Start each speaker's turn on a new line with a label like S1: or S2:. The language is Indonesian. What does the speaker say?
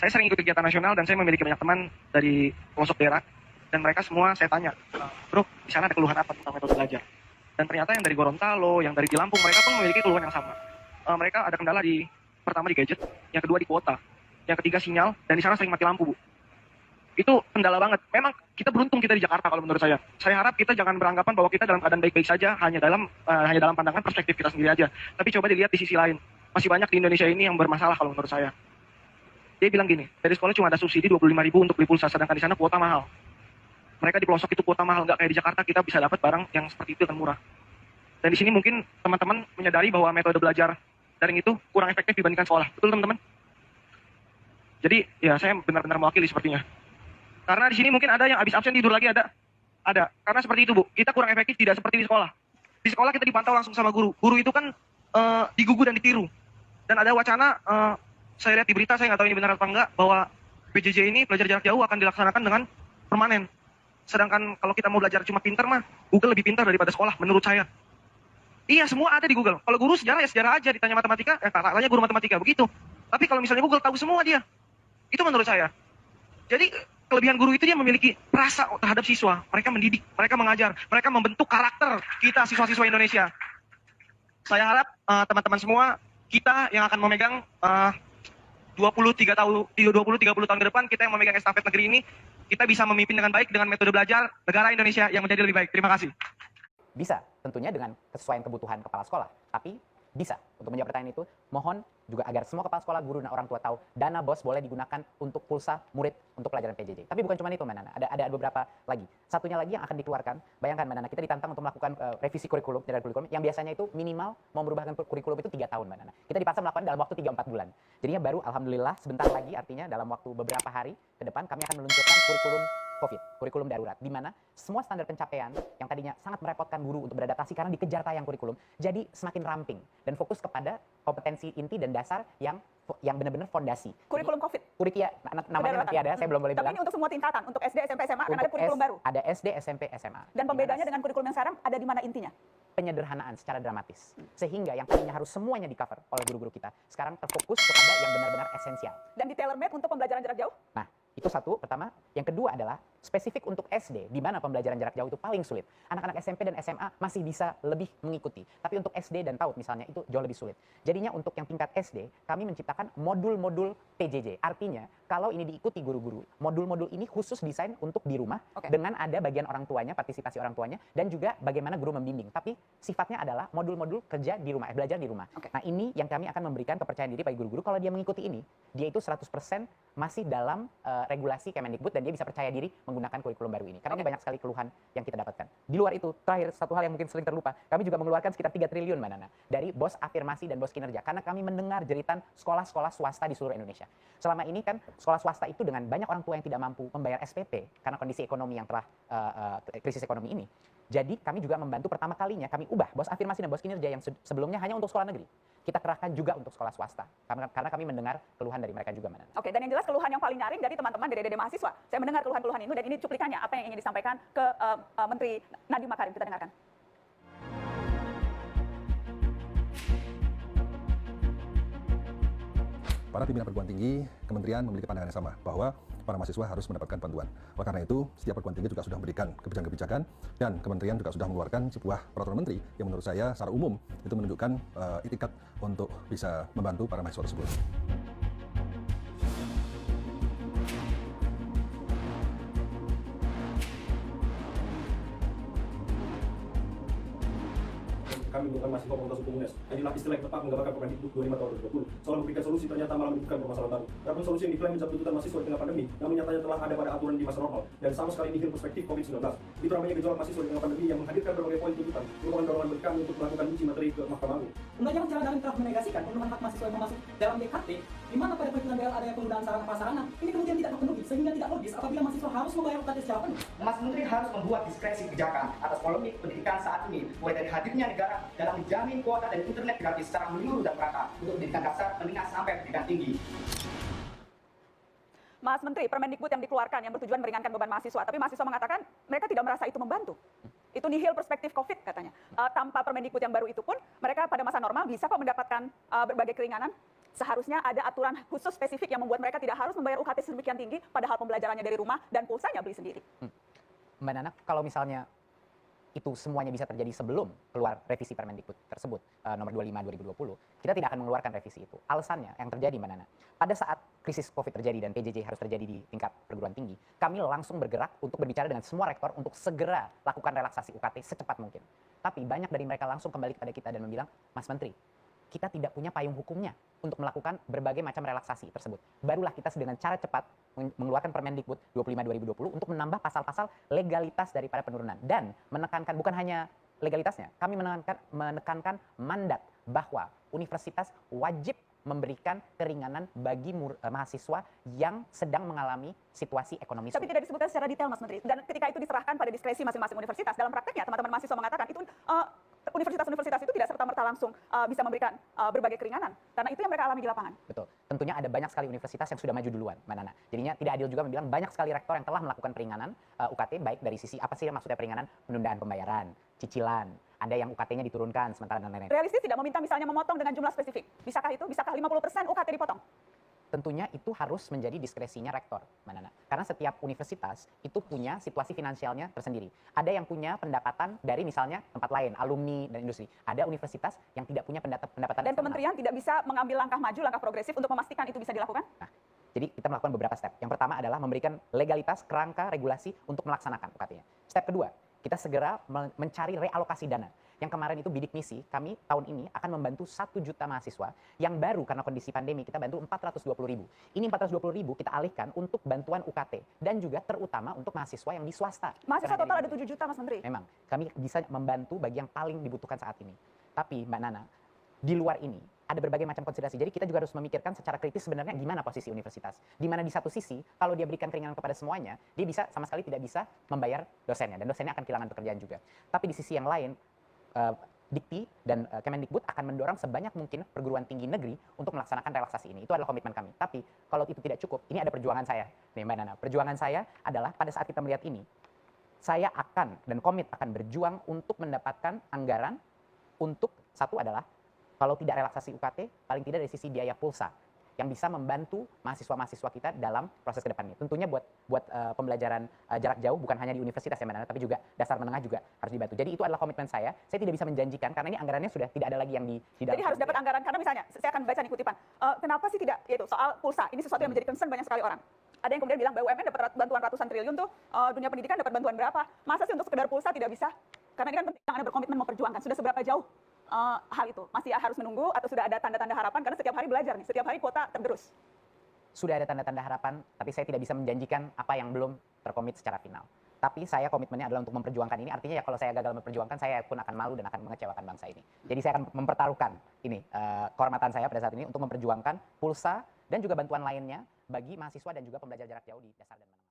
S1: Saya sering ikut kegiatan nasional dan saya memiliki banyak teman dari pelosok daerah dan mereka semua saya tanya, bro, di sana ada keluhan apa tentang metode belajar? Dan ternyata yang dari Gorontalo, yang dari Lampung, mereka pun memiliki keluhan yang sama. Mereka ada kendala pertama di gadget, yang kedua di kuota, yang ketiga sinyal, dan di sana sering mati lampu, Bu. Itu kendala banget. Memang kita beruntung kita di Jakarta kalau menurut saya. Saya harap kita jangan beranggapan bahwa kita dalam keadaan baik-baik saja hanya dalam pandangan perspektif kita sendiri aja. Tapi coba dilihat di sisi lain. Masih banyak di Indonesia ini yang bermasalah kalau menurut saya. Dia bilang gini, dari sekolah cuma ada subsidi 25.000 untuk beli pulsa, sedangkan di sana kuota mahal. Mereka di pelosok itu kuota mahal, nggak kayak di Jakarta kita bisa dapat barang yang seperti itu dengan murah. Dan di sini mungkin teman-teman menyadari bahwa metode belajar daring itu kurang efektif dibandingkan sekolah. Betul teman-teman? Jadi ya saya benar-benar mewakili sepertinya. Karena di sini mungkin ada yang habis absen tidur lagi ada. Karena seperti itu Bu, kita kurang efektif tidak seperti di sekolah. Di sekolah kita dipantau langsung sama guru. Guru itu kan digugu dan ditiru. Dan ada wacana, saya lihat di berita, saya nggak tahu ini benar apa enggak, bahwa PJJ ini belajar jarak jauh akan dilaksanakan dengan permanen. Sedangkan kalau kita mau belajar cuma pintar mah, Google lebih pintar daripada sekolah menurut saya. Iya, semua ada di Google. Kalau guru sejarah ya sejarah aja, ditanya matematika, tanya guru matematika, begitu. Tapi kalau misalnya Google tahu semua dia. Itu menurut saya. Jadi kelebihan guru itu dia memiliki rasa terhadap siswa. Mereka mendidik, mereka mengajar, mereka membentuk karakter kita siswa-siswa Indonesia. Saya harap teman-teman semua, kita yang akan memegang 20-30 tahun ke depan, kita yang memegang estafet negeri ini, kita bisa memimpin dengan baik dengan metode belajar negara Indonesia yang menjadi lebih baik. Terima kasih.
S2: Bisa, tentunya dengan kesesuaian kebutuhan kepala sekolah. Tapi bisa. Untuk menjawab pertanyaan itu, mohon juga agar semua kepala sekolah, guru, dan orang tua tahu dana BOS boleh digunakan untuk pulsa murid untuk pelajaran PJJ. Tapi bukan cuma itu, Mbak Nana. Ada beberapa lagi. Satunya lagi yang akan dikeluarkan, bayangkan Mbak Nana, kita ditantang untuk melakukan revisi kurikulum, yang biasanya itu minimal mau merubahkan kurikulum itu 3 tahun, Mbak Nana. Kita dipaksa melakukan dalam waktu 3-4 bulan. Jadinya baru, alhamdulillah, sebentar lagi, artinya dalam waktu beberapa hari ke depan, kami akan meluncurkan kurikulum COVID, kurikulum darurat, di mana semua standar pencapaian yang tadinya sangat merepotkan guru untuk beradaptasi karena dikejar tayang kurikulum, jadi semakin ramping dan fokus kepada kompetensi inti dan dasar yang benar-benar fondasi.
S3: Kurikulum COVID?
S2: Namanya nanti ada, saya belum boleh bilang.
S3: Tapi ini untuk semua tingkatan, untuk SD, SMP, SMA akan ada kurikulum baru?
S2: Ada SD, SMP, SMA.
S3: Dan pembedanya dengan kurikulum yang sekarang ada di mana intinya?
S2: Penyederhanaan secara dramatis. Sehingga yang tadinya harus semuanya di-cover oleh guru-guru kita, sekarang terfokus kepada yang benar-benar esensial.
S3: Dan di tailor-made untuk pembelajaran jarak jauh?
S2: Nah, itu satu, pertama. Yang kedua adalah spesifik untuk SD, di mana pembelajaran jarak jauh itu paling sulit. Anak-anak SMP dan SMA masih bisa lebih mengikuti. Tapi untuk SD dan PAUD misalnya, itu jauh lebih sulit. Jadinya untuk yang tingkat SD, kami menciptakan modul-modul PJJ. Artinya, kalau ini diikuti guru-guru, modul-modul ini khusus desain untuk di rumah, dengan ada bagian orang tuanya, partisipasi orang tuanya, dan juga bagaimana guru membimbing. Tapi sifatnya adalah modul-modul kerja di rumah, belajar di rumah. Nah, ini yang kami akan memberikan kepercayaan diri bagi guru-guru. Kalau dia mengikuti ini, dia itu 100% masih dalam regulasi Kemendikbud dan dia bisa percaya diri menggunakan kurikulum baru ini. Karena ini banyak sekali keluhan yang kita dapatkan. Di luar itu, terakhir, satu hal yang mungkin sering terlupa, kami juga mengeluarkan sekitar 3 triliun, Mbak Nana, dari BOS afirmasi dan BOS kinerja. Karena kami mendengar jeritan sekolah-sekolah swasta di seluruh Indonesia. Selama ini kan sekolah swasta itu dengan banyak orang tua yang tidak mampu membayar SPP karena kondisi ekonomi yang telah krisis ekonomi ini. Jadi kami juga membantu pertama kalinya kami ubah BOS afirmasi dan BOS kinerja yang sebelumnya hanya untuk sekolah negeri. Kita kerahkan juga untuk sekolah swasta. Karena kami mendengar keluhan dari mereka juga, Mbak Nana.
S3: Oke, dan yang jelas keluhan yang paling nyaring dari teman-teman DDD mahasiswa. Saya mendengar keluhan-keluhan ini dan ini cuplikannya apa yang ingin disampaikan ke Menteri Nadiem Makarim. Kita dengarkan.
S4: Para pimpinan perguruan tinggi, kementerian memiliki pandangan yang sama bahwa para mahasiswa harus mendapatkan bantuan. Oleh karena itu, setiap perguruan tinggi juga sudah memberikan kebijakan-kebijakan dan kementerian juga sudah mengeluarkan sebuah peraturan menteri yang menurut saya secara umum itu menunjukkan itikat untuk bisa membantu para mahasiswa tersebut.
S5: Kami bukan mahasiswa Fakultas Hukum UNES. Inilah istilah yang tepat menggambarkan Permendikbud 25 tahun 2020. Soal memberikan solusi ternyata malah menimbulkan permasalahan baru. Adapun solusi yang diklaim menjadi tuntutan mahasiswa di tengah pandemi, namun nyatanya telah ada pada aturan di masa normal dan sama sekali nihil perspektif COVID-19. Itu namanya gejolak mahasiswa di tengah pandemi yang menghadirkan berbagai poin tuntutan, merupakan dorongan bagi kami untuk melakukan uji materi ke Mahkamah Agung.
S6: Undang-undang Jalan Daring telah menegasikan pemenuhan hak mahasiswa yang masuk dalam DKT, di mana pada perhitungan BL adanya penggunaan sarana prasarana, ini kemudian tidak terpenuhi, sehingga tidak logis apabila mahasiswa harus membayar UKT secara penuh.
S7: Mas Menteri harus membuat diskresi kebijakan atas polemik pendidikan saat ini, mulai dari hadirnya negara dalam menjamin kuota dan internet gratis secara menyeluruh dan merata untuk pendidikan dasar, menengah sampai pendidikan tinggi.
S3: Mas Menteri, Permendikbud yang dikeluarkan yang bertujuan meringankan beban mahasiswa, tapi mahasiswa mengatakan mereka tidak merasa itu membantu. Itu nihil perspektif COVID katanya. Tanpa Permendikbud yang baru itu pun, mereka pada masa normal bisa kok mendapatkan berbagai keringanan. seharusnya ada aturan khusus spesifik yang membuat mereka tidak harus membayar UKT sedemikian tinggi, padahal pembelajarannya dari rumah dan pulsanya beli sendiri.
S2: Mbak Nana, kalau misalnya itu semuanya bisa terjadi sebelum keluar revisi Permendikbud tersebut nomor 25 2020, kita tidak akan mengeluarkan revisi itu. Alasannya yang terjadi Mbak Nana, pada saat krisis Covid terjadi dan PJJ harus terjadi di tingkat perguruan tinggi, kami langsung bergerak untuk berbicara dengan semua rektor untuk segera lakukan relaksasi UKT secepat mungkin. Tapi banyak dari mereka langsung kembali kepada kita dan bilang, Mas Menteri, kita tidak punya payung hukumnya untuk melakukan berbagai macam relaksasi tersebut. Barulah kita dengan cara cepat mengeluarkan Permendikbud 25 2020 untuk menambah pasal-pasal legalitas daripada penurunan dan menekankan bukan hanya legalitasnya, kami menekankan mandat bahwa universitas wajib memberikan keringanan bagi mahasiswa yang sedang mengalami situasi ekonomi
S3: Tapi
S2: sulit.
S3: tidak disebutkan secara detail, Mas Menteri. Dan ketika itu diserahkan pada diskresi masing-masing universitas, dalam prakteknya teman-teman mahasiswa mengatakan itu universitas-universitas itu tidak serta-merta langsung bisa memberikan berbagai keringanan. Karena itu yang mereka alami di lapangan.
S2: Betul. Tentunya ada banyak sekali universitas yang sudah maju duluan, Mbak Nana. Jadinya tidak adil juga membilang banyak sekali rektor yang telah melakukan peringanan UKT, baik dari sisi apa sih yang maksudnya peringanan? Penundaan pembayaran, cicilan, ada yang UKT-nya diturunkan sementara dan lain-lain.
S3: Realistis tidak meminta misalnya memotong dengan jumlah spesifik. Bisakah itu? Bisakah 50% UKT dipotong?
S2: Tentunya itu harus menjadi diskresinya rektor, Mbak Nana. Karena setiap universitas itu punya situasi finansialnya tersendiri. Ada yang punya pendapatan dari misalnya tempat lain, alumni dan industri. Ada universitas yang tidak punya pendapatan
S3: Dan
S2: eksternal.
S3: kementerian tidak bisa mengambil langkah maju, langkah progresif untuk memastikan itu bisa dilakukan?
S2: Nah, jadi kita melakukan beberapa step. Yang pertama adalah memberikan legalitas, kerangka, regulasi untuk melaksanakan UKT-nya. Step kedua, kita segera mencari realokasi dana. Yang kemarin itu bidik misi, kami tahun ini akan membantu 1 juta mahasiswa yang baru karena kondisi pandemi kita bantu 420.000. Ini 420.000 kita alihkan untuk bantuan UKT dan juga terutama untuk mahasiswa yang di swasta.
S3: Mahasiswa
S2: Karena
S3: total
S2: dari-
S3: ada 7 juta, Mas Menteri.
S2: Memang, kami bisa membantu bagi yang paling dibutuhkan saat ini. Tapi Mbak Nana, di luar ini ada berbagai macam konsiderasi. Jadi kita juga harus memikirkan secara kritis sebenarnya gimana posisi universitas. Di mana di satu sisi, kalau dia berikan keringanan kepada semuanya, dia bisa sama sekali tidak bisa membayar dosennya. Dan dosennya akan kehilangan pekerjaan juga. Tapi di sisi yang lain, Dikti dan Kemendikbud akan mendorong sebanyak mungkin perguruan tinggi negeri untuk melaksanakan relaksasi ini. Itu adalah komitmen kami. Tapi kalau itu tidak cukup, ini ada perjuangan saya. Nih Mbak Nana, perjuangan saya adalah pada saat kita melihat ini, saya akan dan komit akan berjuang untuk mendapatkan anggaran untuk satu adalah kalau tidak relaksasi UKT, paling tidak dari sisi biaya pulsa yang bisa membantu mahasiswa-mahasiswa kita dalam proses ke depannya. Tentunya buat pembelajaran jarak jauh bukan hanya di universitas ya Mbak Nana, tapi juga dasar menengah juga harus dibantu. Jadi itu adalah komitmen saya. Saya tidak bisa menjanjikan karena ini anggarannya sudah tidak ada lagi yang di dalam.
S3: Jadi harus dapat anggaran, karena misalnya, saya akan baca nih kutipan. Kenapa sih tidak, yaitu soal pulsa, ini sesuatu yang menjadi concern banyak sekali orang. Ada yang kemudian bilang BUMN dapat bantuan ratusan triliun tuh, dunia pendidikan dapat bantuan berapa? Masa sih untuk sekedar pulsa tidak bisa? Karena ini kan penting, Anda berkomitmen memperjuangkan. Sudah seberapa jauh hal itu? Masih harus menunggu atau sudah ada tanda-tanda harapan? Karena setiap hari belajar nih, setiap hari kuota tergerus.
S2: Sudah ada tanda-tanda harapan, tapi saya tidak bisa menjanjikan apa yang belum terkomit secara final. Tapi saya komitmennya adalah untuk memperjuangkan ini. Artinya ya kalau saya gagal memperjuangkan, saya pun akan malu dan akan mengecewakan bangsa ini. Jadi saya akan mempertaruhkan ini kehormatan saya pada saat ini untuk memperjuangkan pulsa dan juga bantuan lainnya bagi mahasiswa dan juga pembelajar jarak jauh di dasar dan menengah.